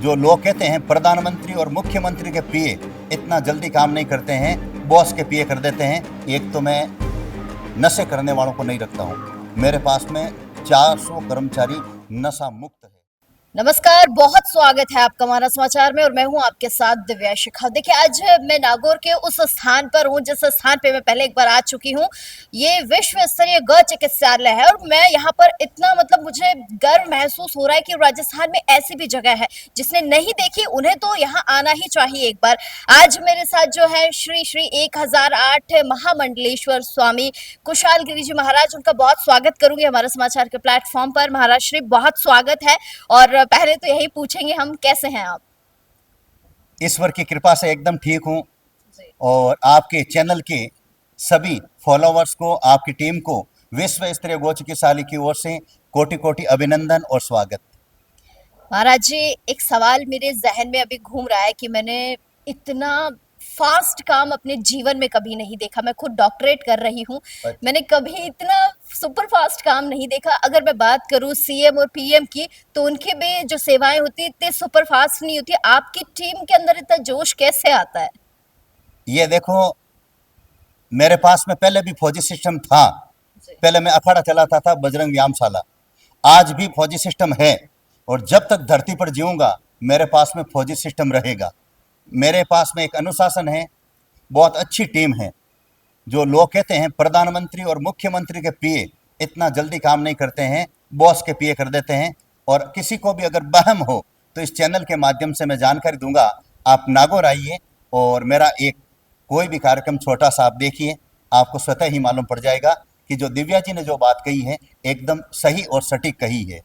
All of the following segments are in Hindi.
जो लोग कहते हैं प्रधानमंत्री और मुख्यमंत्री के पीए इतना जल्दी काम नहीं करते हैं, बॉस के पीए कर देते हैं। एक तो मैं नशे करने वालों को नहीं रखता हूँ, मेरे पास में 400 कर्मचारी नशा मुक्त है। नमस्कार, बहुत स्वागत है आपका हमारा समाचार में और मैं हूं आपके साथ दिव्या शिखा। देखिए, आज मैं नागौर के उस स्थान पर हूं जिस स्थान पे मैं पहले एक बार आ चुकी हूं। ये विश्व स्तरीय गौ चिकित्सालय है और मैं यहाँ पर इतना मुझे गर्व महसूस हो रहा है कि राजस्थान में ऐसी भी जगह है। जिसने नहीं देखी उन्हें तो यहाँ आना ही चाहिए एक बार। आज मेरे साथ जो है श्री श्री 1008 महामंडलेश्वर स्वामी कुशाल गिरी जी महाराज, उनका बहुत स्वागत करूंगी हमारे समाचार के प्लेटफॉर्म पर। महाराज श्री, बहुत स्वागत है। और पहले तो यही पूछेंगे हम, कैसे हैं आप? ईश्वर की कृपा से एकदम ठीक हूँ जी। और आपके चैनल के सभी फॉलोवर्स को, आपकी टीम को विश्व स्तरीय गौ चिकित्सालय की ओर से कोटि कोटि अभिनंदन और स्वागत। महाराज जी, एक सवाल मेरे जहन में अभी घूम रहा है कि मैंने इतना फास्ट काम अपने जीवन में कभी नहीं देखा। मैं खुद डॉक्टरेट कर रही हूँ, मैंने कभी इतना सुपर फास्ट काम नहीं देखा। अगर मैं बात करूँ सीएम और पीएम की, तो उनके भी जो सेवाएं होती है इतने सुपर फास्ट नहीं होती। आपकी टीम के अंदर इतना जोश कैसे आता है? ये देखो, मेरे पास में पहले भी फौजी सिस्टम था। जी। पहले मैं अखाड़ा चलाता था बजरंग व्यायामशाला, आज भी फौजी सिस्टम है और जब तक धरती पर जीऊंगा मेरे पास में फौजी सिस्टम रहेगा। मेरे पास में एक अनुशासन है, बहुत अच्छी टीम है। जो लोग कहते हैं प्रधानमंत्री और मुख्यमंत्री के पीए इतना जल्दी काम नहीं करते हैं, बॉस के पीए कर देते हैं। और किसी को भी अगर वहम हो तो इस चैनल के माध्यम से मैं जानकारी दूंगा। आप नागौर आइए और मेरा एक कोई भी कार्यक्रम छोटा सा आप देखिए, आपको स्वतः ही मालूम पड़ जाएगा कि जो दिव्या जी ने जो बात कही है एकदम सही और सटीक कही है।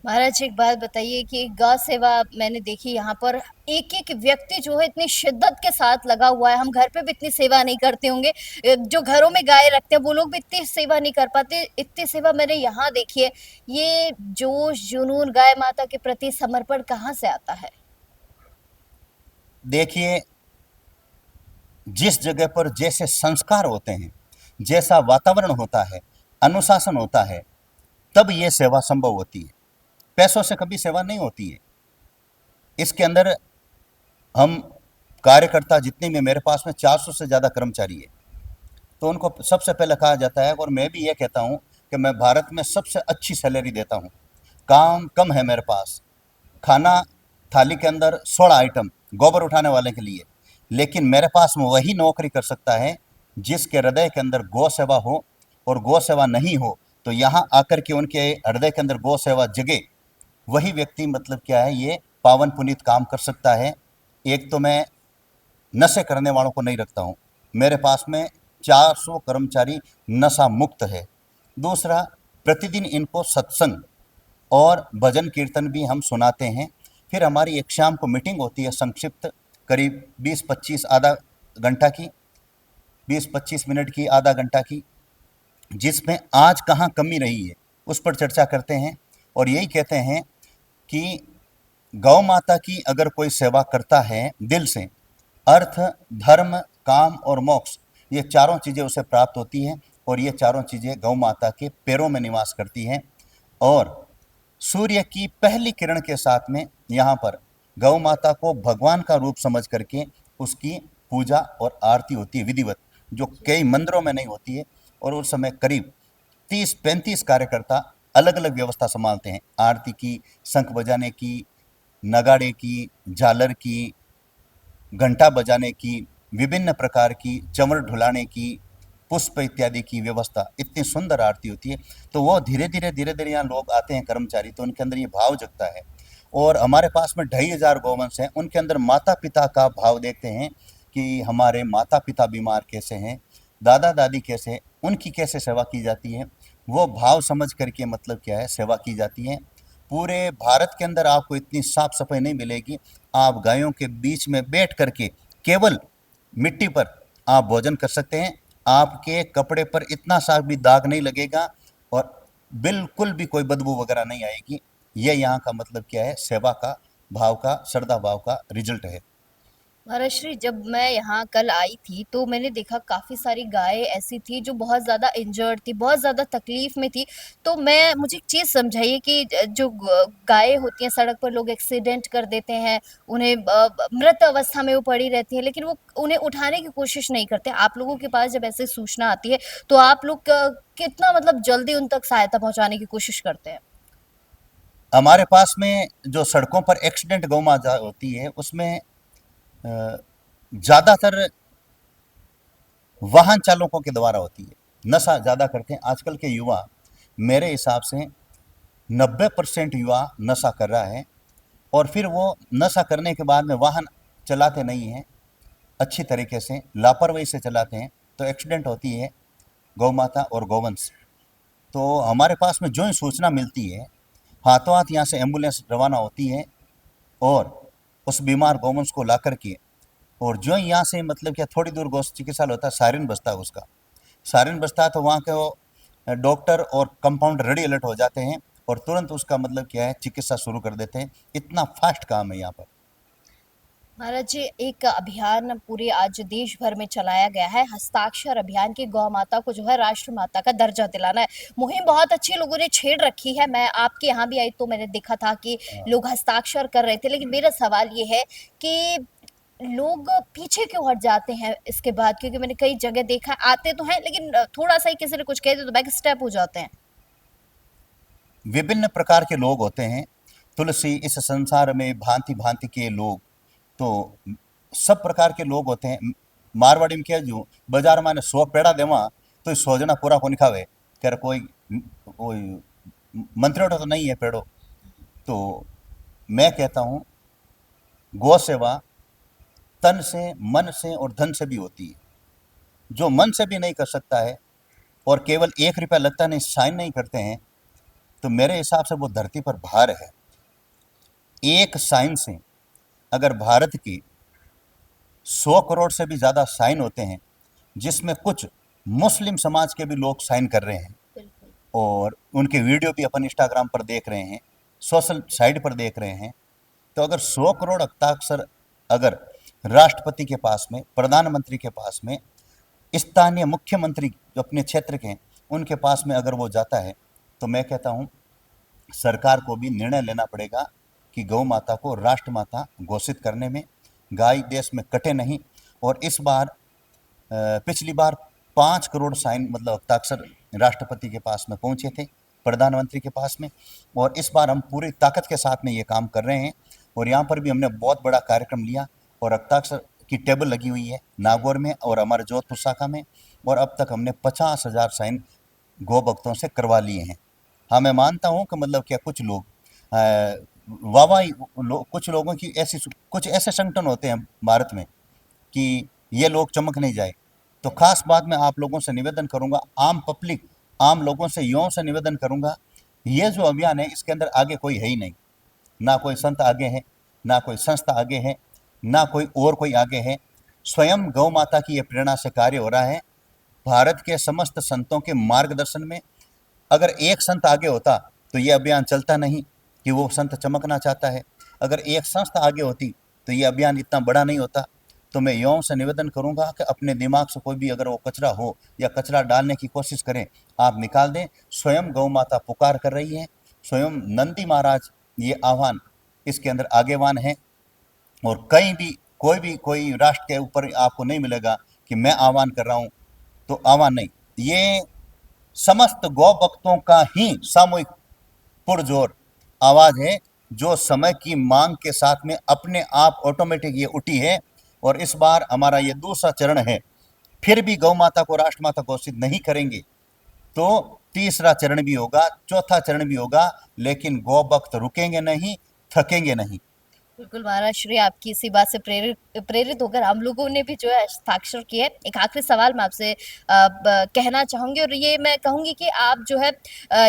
महाराज, एक बात बताइए कि गौ सेवा मैंने देखी यहाँ पर, एक एक व्यक्ति जो है इतनी शिद्दत के साथ लगा हुआ है। हम घर पे भी इतनी सेवा नहीं करते होंगे, जो घरों में गाय रखते हैं वो लोग भी इतनी सेवा नहीं कर पाते। इतनी सेवा मैंने यहाँ देखी है। ये जोश जुनून गाय माता के प्रति समर्पण कहाँ से आता है? देखिए, जिस जगह पर जैसे संस्कार होते हैं, जैसा वातावरण होता है, अनुशासन होता है, तब ये सेवा संभव होती है। पैसों से कभी सेवा नहीं होती है। इसके अंदर हम कार्यकर्ता जितने भी, मेरे पास में 400 से ज़्यादा कर्मचारी है, तो उनको सबसे पहले कहा जाता है, और मैं भी ये कहता हूँ कि मैं भारत में सबसे अच्छी सैलरी देता हूँ। काम कम है मेरे पास, खाना थाली के अंदर 16 आइटम गोबर उठाने वाले के लिए, लेकिन मेरे पास में वही नौकरी कर सकता है जिसके हृदय के अंदर गौ सेवा हो। और गौ सेवा नहीं हो तो यहाँ आकर के उनके हृदय के अंदर गौ सेवा जगे, वही व्यक्ति मतलब क्या है, ये पावन पुनीत काम कर सकता है। एक तो मैं नशे करने वालों को नहीं रखता हूँ, मेरे पास में 400 कर्मचारी नशा मुक्त है। दूसरा, प्रतिदिन इनको सत्संग और भजन कीर्तन भी हम सुनाते हैं। फिर हमारी एक शाम को मीटिंग होती है संक्षिप्त, करीब 20-25 आधा घंटा की, 20-25 मिनट की, आधा घंटा की, जिसमें आज कहाँ कमी रही है उस पर चर्चा करते हैं। और यही कहते हैं कि गौ माता की अगर कोई सेवा करता है दिल से, अर्थ, धर्म, काम और मोक्ष, ये चारों चीज़ें उसे प्राप्त होती हैं। और ये चारों चीज़ें गौ माता के पैरों में निवास करती हैं। और सूर्य की पहली किरण के साथ में यहाँ पर गौ माता को भगवान का रूप समझ करके उसकी पूजा और आरती होती है विधिवत, जो कई मंदिरों में नहीं होती है। और उस समय करीब 30-35 कार्यकर्ता अलग अलग व्यवस्था संभालते हैं, आरती की, शंख बजाने की, नगाड़े की, झालर की, घंटा बजाने की, विभिन्न प्रकार की चंवर ढुलाने की, पुष्प इत्यादि की व्यवस्था। इतनी सुंदर आरती होती है। तो वो धीरे धीरे यहाँ लोग आते हैं कर्मचारी, तो उनके अंदर ये भाव जगता है। और हमारे पास में 2500 गौवंश हैं, उनके अंदर माता पिता का भाव देखते हैं कि हमारे माता पिता बीमार कैसे हैं, दादा दादी कैसे हैं, उनकी कैसे सेवा की जाती है। वो भाव समझ करके मतलब क्या है, सेवा की जाती है। पूरे भारत के अंदर आपको इतनी साफ सफाई नहीं मिलेगी। आप गायों के बीच में बैठ करके केवल मिट्टी पर आप भोजन कर सकते हैं, आपके कपड़े पर इतना सा भी दाग नहीं लगेगा और बिल्कुल भी कोई बदबू वगैरह नहीं आएगी। ये यहाँ का मतलब क्या है, सेवा का भाव का, श्रद्धा भाव का रिजल्ट है। महाराष्ट्री, जब मैं यहाँ कल आई थी तो मैंने देखा काफ़ी सारी गायें ऐसी थी जो बहुत ज़्यादा इंजर्ड थी, बहुत ज़्यादा तकलीफ में थी। तो मैं मुझे एक चीज़ समझाइए कि जो गायें होती हैं सड़क पर लोग एक्सीडेंट कर देते हैं, उन्हें मृत अवस्था में वो पड़ी रहती है, लेकिन वो उन्हें उठाने की कोशिश नहीं करते। आप लोगों के पास जब ऐसी सूचना आती है तो आप लोग कितना मतलब जल्दी उन तक सहायता पहुंचाने की कोशिश करते हैं? हमारे पास में जो सड़कों पर एक्सीडेंट गौ माता होती है उसमें ज़्यादातर वाहन चालकों के द्वारा होती है। नशा ज़्यादा करते हैं आजकल के युवा। मेरे हिसाब से 90% युवा नशा कर रहा है, और फिर वो नशा करने के बाद में वाहन चलाते नहीं हैं अच्छी तरीके से, लापरवाही से चलाते हैं, तो एक्सीडेंट होती है गौ माता और गौवंश। तो हमारे पास में जो ही सूचना मिलती है, हाथों हाथ यहाँ से एम्बुलेंस रवाना होती है, और उस बीमार गौवंश को ला करके, और जो ही यहाँ से मतलब क्या थोड़ी दूर गौ चिकित्सालय होता है, सायरन बजता है उसका, सायरन बजता है तो वहाँ के वो डॉक्टर और कंपाउंडर रेडी अलर्ट हो जाते हैं और तुरंत उसका मतलब क्या है चिकित्सा शुरू कर देते हैं। इतना फास्ट काम है यहाँ पर। महाराज जी, एक अभियान पूरे आज देश भर में चलाया गया है, हस्ताक्षर अभियान की। गौ माता को जो है राष्ट्र माता का दर्जा दिलाना है। मुहिम बहुत अच्छी लोगों ने छेड़ रखी है। मैं आपके यहाँ भी आई तो मैंने देखा था कि लोग हस्ताक्षर कर रहे थे, लेकिन मेरा सवाल ये है कि लोग पीछे क्यों हट जाते हैं इसके बाद? क्योंकि मैंने कई जगह देखा है, आते तो हैं लेकिन थोड़ा सा ही किसी ने कुछ कह दिया तो बैक स्टेप हो जाते हैं। विभिन्न प्रकार के लोग होते हैं तुलसी, इस संसार में भांति भांति के लोग। तो सब प्रकार के लोग होते हैं। मारवाड़ी में क्या जो बाजार में 100 पेड़ा देवा तो 100 जना पूरा को खावे, कर कोई मंत्रियों तो नहीं है पेड़ो। तो मैं कहता हूँ गौ सेवा तन से, मन से और धन से भी होती है। जो मन से भी नहीं कर सकता है और केवल 1 रुपया लगता नहीं, साइन नहीं करते हैं, तो मेरे हिसाब से वो धरती पर भार है। एक साइन से अगर भारत की 100 करोड़ से भी ज़्यादा साइन होते हैं, जिसमें कुछ मुस्लिम समाज के भी लोग साइन कर रहे हैं, बिल्कुल। और उनके वीडियो भी अपन इंस्टाग्राम पर देख रहे हैं, सोशल साइट पर देख रहे हैं, तो अगर 100 करोड़ हस्ताक्षर अगर राष्ट्रपति के पास में, प्रधानमंत्री के पास में, स्थानीय मुख्यमंत्री जो अपने क्षेत्र के हैं उनके पास में अगर वो जाता है, तो मैं कहता हूँ सरकार को भी निर्णय लेना पड़ेगा कि गौ माता को राष्ट्र माता घोषित करने में। गाय देश में कटे नहीं। और इस बार पिछली बार 5 करोड़ साइन मतलब हस्ताक्षर राष्ट्रपति के पास में पहुंचे थे, प्रधानमंत्री के पास में, और इस बार हम पूरी ताकत के साथ में ये काम कर रहे हैं। और यहाँ पर भी हमने बहुत बड़ा कार्यक्रम लिया और हस्ताक्षर की टेबल लगी हुई है नागौर में और हमारे जोधपुर शाखा में, और अब तक हमने 50,000 साइन गौ भक्तों से करवा लिए हैं। हाँ, मैं मानता हूँ कि मतलब क्या कुछ लोग वाहवाही कुछ लोगों की ऐसी, कुछ ऐसे संगठन होते हैं भारत में कि ये लोग चमक नहीं जाए। तो खास बात मैं आप लोगों से निवेदन करूंगा, आम पब्लिक, आम लोगों से, युवाओं से निवेदन करूंगा, ये जो अभियान है इसके अंदर आगे कोई है ही नहीं। ना कोई संत आगे है, ना कोई संस्था आगे है, ना कोई और कोई आगे है। स्वयं गौ माता की ये प्रेरणा से कार्य हो रहा है। भारत के समस्त संतों के मार्गदर्शन में अगर एक संत आगे होता तो ये अभियान चलता नहीं कि वो संत चमकना चाहता है। अगर एक संस्था आगे होती तो ये अभियान इतना बड़ा नहीं होता। तो मैं युवाओं से निवेदन करूंगा कि अपने दिमाग से कोई भी अगर वो कचरा हो या कचरा डालने की कोशिश करें, आप निकाल दें। स्वयं गौ माता पुकार कर रही है, स्वयं नंदी महाराज ये आह्वान इसके अंदर आगेवान है। और कहीं भी कोई राष्ट्र के ऊपर आपको नहीं मिलेगा कि मैं आह्वान कर रहा हूँ, तो आह्वान नहीं, ये समस्त गौ भक्तों का ही सामूहिक पुरजोर आवाज है, जो समय की मांग के साथ में अपने आप ऑटोमेटिक ये उठी है। और इस बार हमारा ये दूसरा चरण है। फिर भी गौ माता को राष्ट्रमाता घोषित नहीं करेंगे तो तीसरा चरण भी होगा, चौथा चरण भी होगा, लेकिन गौ भक्त रुकेंगे नहीं, थकेंगे नहीं। बिल्कुल महाराज श्री, आपकी इसी बात से प्रेरित प्रेरित होकर हम लोगों ने भी जो है हस्ताक्षर किए। एक आखिरी सवाल मैं आपसे कहना चाहूंगी, और ये मैं कहूंगी कि आप जो है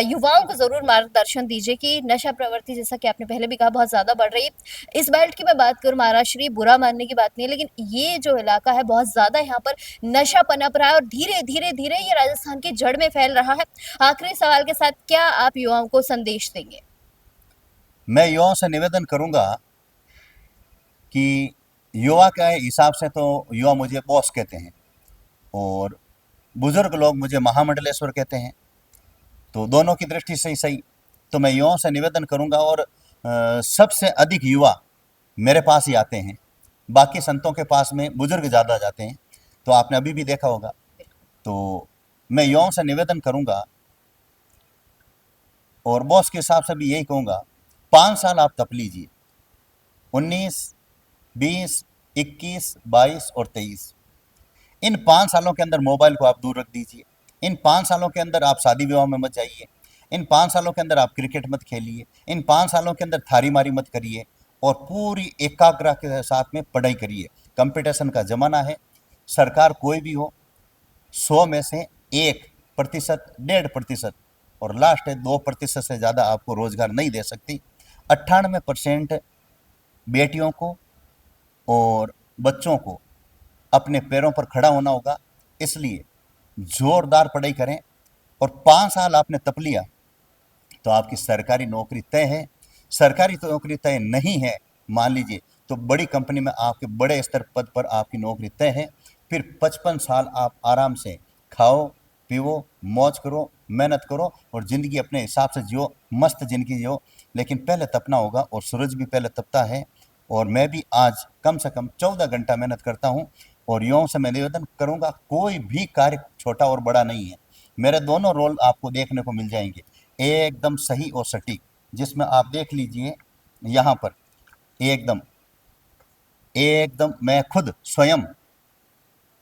युवाओं को जरूर मार्गदर्शन दीजिए कि नशा प्रवृत्ति, जैसा कि आपने पहले भी कहा, बहुत ज्यादा बढ़ रही है। इस बेल्ट की मैं बात करूं महाराज श्री, बुरा मानने की बात नहीं है, लेकिन ये जो इलाका है बहुत ज्यादा यहाँ पर नशा पनप रहा है और धीरे धीरे धीरे ये राजस्थान की जड़ में फैल रहा है। आखिरी सवाल के साथ क्या आप युवाओं को संदेश देंगे? मैं युवाओं से निवेदन करूंगा कि युवा के हिसाब से तो युवा मुझे बॉस कहते हैं और बुजुर्ग लोग मुझे महामंडलेश्वर कहते हैं। तो दोनों की दृष्टि से ही सही। तो मैं युवाओं से निवेदन करूंगा और सबसे अधिक युवा मेरे पास ही आते हैं। बाकी संतों के पास में बुजुर्ग ज़्यादा जाते हैं, तो आपने अभी भी देखा होगा। तो मैं युवाओं से निवेदन करूंगा और बॉस के हिसाब से भी यही कहूँगा, 5 साल आप तप लीजिए, 19, 20, 21, 22 और 23। इन 5 सालों के अंदर मोबाइल को आप दूर रख दीजिए। इन 5 सालों के अंदर आप शादी विवाह में मत जाइए। इन 5 सालों के अंदर आप क्रिकेट मत खेलिए। इन 5 सालों के अंदर थारी मारी मत करिए और पूरी एकाग्रता के साथ में पढ़ाई करिए। कंपटीशन का ज़माना है। सरकार कोई भी हो, 100 में से 1%, 1.5% और लास्ट है 2% से ज़्यादा आपको रोजगार नहीं दे सकती। 98% बेटियों को और बच्चों को अपने पैरों पर खड़ा होना होगा। इसलिए जोरदार पढ़ाई करें और 5 साल आपने तप लिया तो आपकी सरकारी नौकरी तय है। सरकारी नौकरी तय नहीं है, मान लीजिए, तो बड़ी कंपनी में आपके बड़े स्तर पद पर आपकी नौकरी तय है। फिर 55 साल आप आराम से खाओ पियो, मौज करो, मेहनत करो और ज़िंदगी अपने हिसाब से जियो, मस्त ज़िंदगी जियो। लेकिन पहले तपना होगा और सूरज भी पहले तपता है। और मैं भी आज कम से कम 14 घंटा मेहनत करता हूँ और युवाओं से मैं निवेदन करूँगा, कोई भी कार्य छोटा और बड़ा नहीं है। मेरे दोनों रोल आपको देखने को मिल जाएंगे, एकदम सही और सटीक, जिसमें आप देख लीजिए यहाँ पर एकदम एकदम मैं खुद स्वयं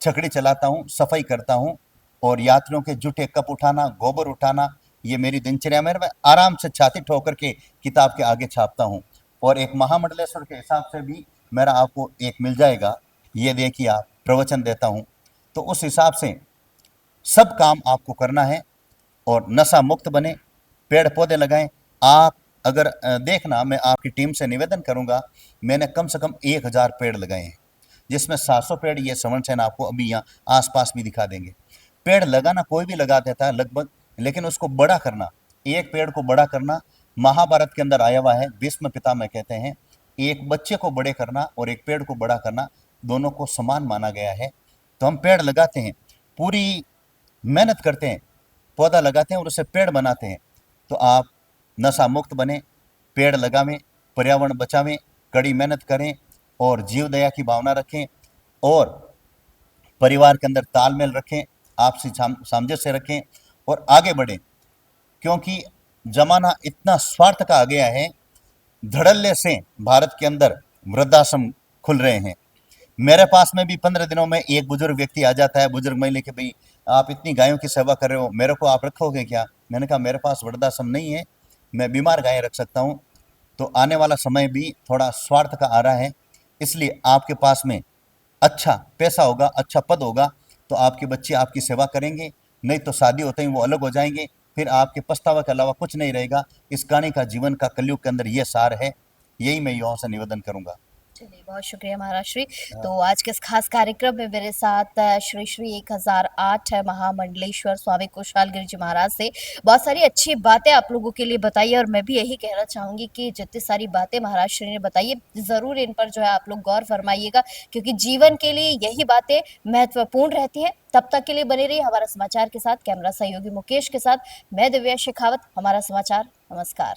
छकड़ी चलाता हूँ, सफाई करता हूँ और यात्रियों के जूठे कप उठाना, गोबर उठाना, ये मेरी दिनचर्या में मैं आराम से छाती ठोक करके किताब के आगे छापता हूँ। और एक महामंडलेश्वर के हिसाब से भी मेरा आपको एक मिल जाएगा, ये देखिए आप प्रवचन देता हूँ। तो उस हिसाब से सब काम आपको करना है और नशा मुक्त बने, पेड़ पौधे लगाएं। आप अगर देखना, मैं आपकी टीम से निवेदन करूंगा, मैंने कम से कम 1000 पेड़ लगाए हैं, जिसमें 700 पेड़ ये श्रवण सेन आपको अभी यहाँ आसपास भी दिखा देंगे। पेड़ लगाना कोई भी लगा देता है लगभग, लेकिन उसको बड़ा करना, एक पेड़ को बड़ा करना, महाभारत के अंदर आया हुआ है, भीष्म पितामह कहते हैं, एक बच्चे को बड़े करना और एक पेड़ को बड़ा करना दोनों को समान माना गया है। तो हम पेड़ लगाते हैं, पूरी मेहनत करते हैं, पौधा लगाते हैं और उसे पेड़ बनाते हैं। तो आप नशा मुक्त बने, पेड़ लगावें, पर्यावरण बचावें, कड़ी मेहनत करें और जीव दया की भावना रखें और परिवार के अंदर तालमेल रखें, आपसी सामंजस्य रखें और आगे बढ़ें। क्योंकि जमाना इतना स्वार्थ का आ गया है, धड़ल्ले से भारत के अंदर वृद्धाश्रम खुल रहे हैं। मेरे पास में भी 15 दिनों में एक बुजुर्ग व्यक्ति आ जाता है, बुजुर्ग महिला के, भाई आप इतनी गायों की सेवा कर रहे हो, मेरे को आप रखोगे क्या? मैंने कहा मेरे पास वृद्धाश्रम नहीं है, मैं बीमार गायें रख सकता हूँ। तो आने वाला समय भी थोड़ा स्वार्थ का आ रहा है, इसलिए आपके पास में अच्छा पैसा होगा, अच्छा पद होगा, तो आपके बच्चे आपकी सेवा करेंगे, नहीं तो शादी होते ही वो अलग हो जाएंगे, फिर आपके पछतावा के अलावा कुछ नहीं रहेगा। इस कहानी का जीवन का कलयुग के अंदर ये सार है। यही मैं युवाओं से निवेदन करूंगा। चलिए, बहुत शुक्रिया महाराज श्री। तो आज के इस खास कार्यक्रम में मेरे साथ श्री श्री 1008 महामंडलेश्वर स्वामी कुशाल गिरी जी महाराज से बहुत सारी अच्छी बातें आप लोगों के लिए बताई और मैं भी यही कहना चाहूंगी कि जितनी सारी बातें महाराज श्री ने बताई है, जरूर इन पर जो है आप लोग गौर फरमाइएगा, क्योंकि जीवन के लिए यही बातें महत्वपूर्ण रहती हैं। तब तक के लिए बने रहिए हमारा समाचार के साथ। कैमरा सहयोगी मुकेश के साथ मैं दिव्या शेखावत, हमारा समाचार। नमस्कार।